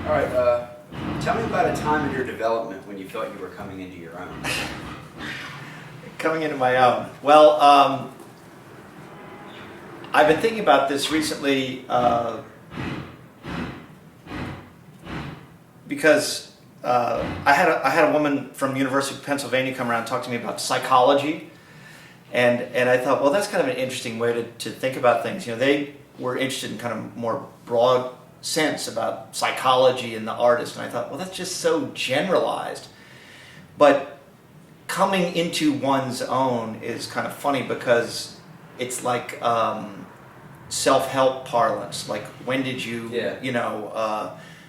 All right, tell me about a time in your development when you felt you were coming into your own. Coming into my own. Well, I've been thinking about this recently because I had a woman from the University of Pennsylvania come around and talk to me about psychology, and I thought, well, that's kind of an interesting way to think about things. You know, they were interested in kind of more broad sense about psychology and the artist, and I thought, well, that's just so generalized. But coming into one's own is kind of funny because it's like self-help parlance. Like, when did you,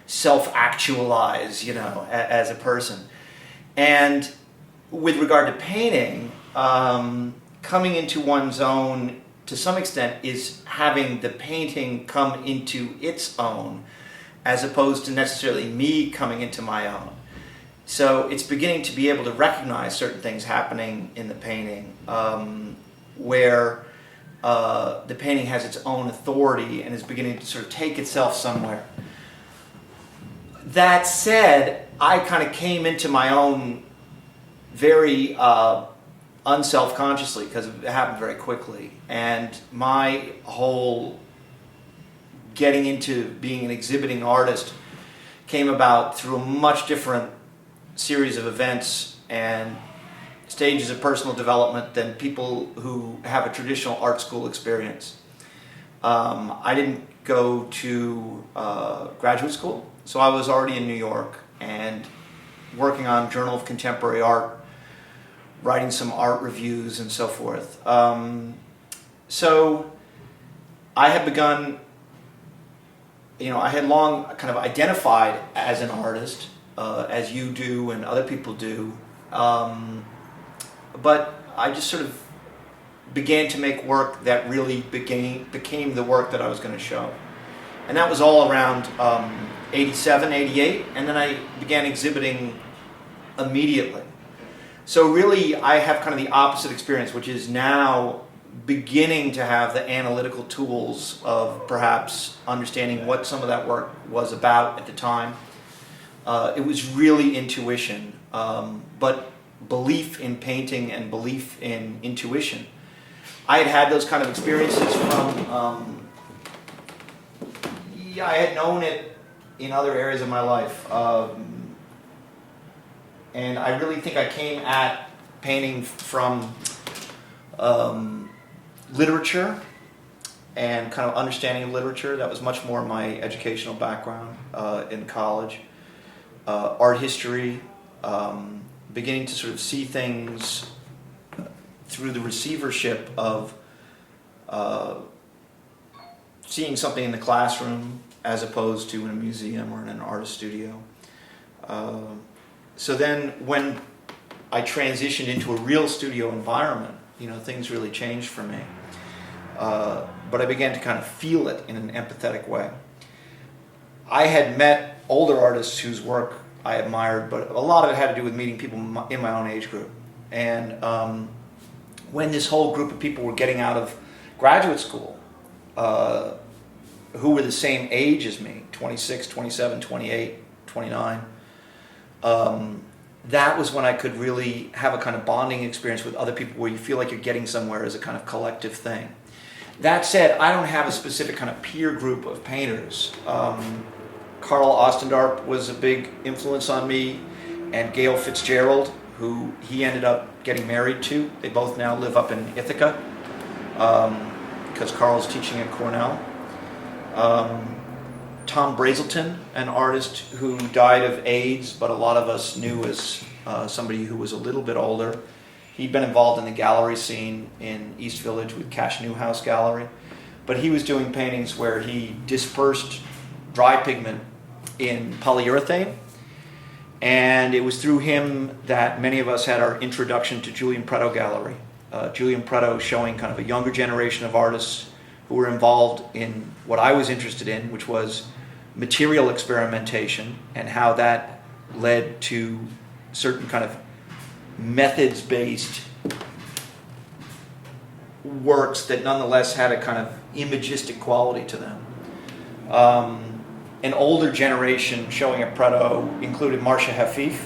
self-actualize, as a person? And with regard to painting, coming into one's own to some extent is having the painting come into its own, as opposed to necessarily me coming into my own. So it's beginning to be able to recognize certain things happening in the painting, where the painting has its own authority and is beginning to sort of take itself somewhere. That said, I kind of came into my own very unself-consciously, because it happened very quickly. And my whole getting into being an exhibiting artist came about through a much different series of events and stages of personal development than people who have a traditional art school experience. I didn't go to graduate school, so I was already in New York and working on Journal of Contemporary Art, writing some art reviews and so forth. So I had begun, I had long kind of identified as an artist, as you do and other people do, but I just sort of began to make work that really became the work that I was going to show. And that was all around 87, 88, and then I began exhibiting immediately. So really, I have kind of the opposite experience, which is now beginning to have the analytical tools of perhaps understanding what some of that work was about at the time. It was really intuition, but belief in painting and belief in intuition. I had those kind of experiences from, I had known it in other areas of my life. And I really think I came at painting from literature and kind of understanding of literature. That was much more my educational background in college. Art history, beginning to sort of see things through the receivership of seeing something in the classroom as opposed to in a museum or in an artist studio. So then when I transitioned into a real studio environment, things really changed for me. But I began to kind of feel it in an empathetic way. I had met older artists whose work I admired, but a lot of it had to do with meeting people in my own age group. And when this whole group of people were getting out of graduate school, who were the same age as me, 26, 27, 28, 29, that was when I could really have a kind of bonding experience with other people where you feel like you're getting somewhere as a kind of collective thing. That said, I don't have a specific kind of peer group of painters. Carl Ostendarp was a big influence on me, and Gail Fitzgerald, who he ended up getting married to. They both now live up in Ithaca, because Carl's teaching at Cornell. Tom Brazelton, an artist who died of AIDS, but a lot of us knew as somebody who was a little bit older. He'd been involved in the gallery scene in East Village with Cash Newhouse Gallery, but he was doing paintings where he dispersed dry pigment in polyurethane, and it was through him that many of us had our introduction to Julian Pretto Gallery. Julian Pretto showing kind of a younger generation of artists who were involved in what I was interested in, which was material experimentation and how that led to certain kind of methods-based works that nonetheless had a kind of imagistic quality to them. an older generation showing at Preto included Marcia Hafif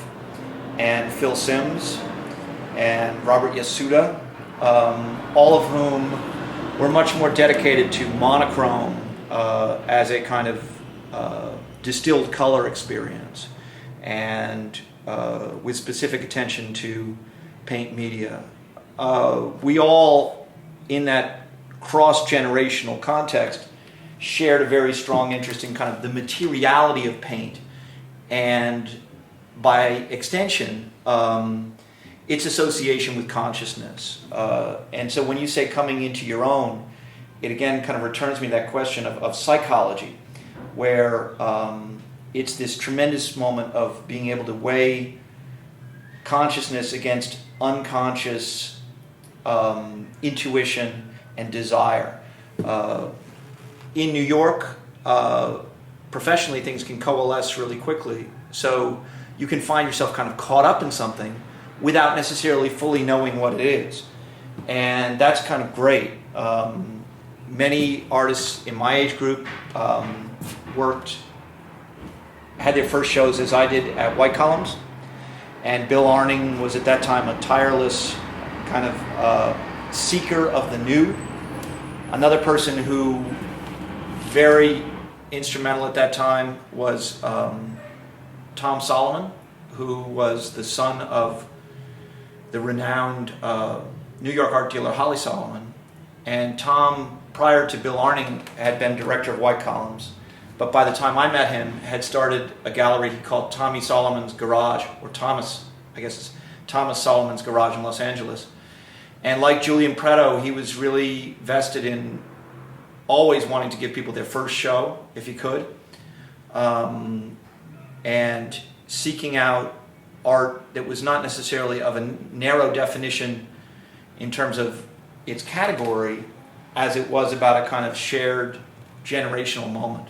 and Phil Sims and Robert Yasuda, all of whom were much more dedicated to monochrome as a kind of distilled color experience, and with specific attention to paint media. We all, in that cross-generational context, shared a very strong interest in kind of the materiality of paint, and by extension, its association with consciousness. And so when you say coming into your own, it again kind of returns me to that question of psychology, where it's this tremendous moment of being able to weigh consciousness against unconscious intuition and desire. In New York, professionally, things can coalesce really quickly. So you can find yourself kind of caught up in something without necessarily fully knowing what it is. And that's kind of great. Many artists in my age group had their first shows as I did at White Columns. And Bill Arning was at that time a tireless kind of seeker of the new. Another person who very instrumental at that time was Tom Solomon, who was the son of the renowned New York art dealer Holly Solomon. And Tom, prior to Bill Arning, had been director of White Columns, but by the time I met him, had started a gallery he called Tommy Solomon's Garage, or Thomas, I guess it's Thomas Solomon's Garage in Los Angeles. And like Julian Preto, he was really vested in always wanting to give people their first show, if he could, and seeking out art that was not necessarily of a narrow definition in terms of its category, as it was about a kind of shared generational moment.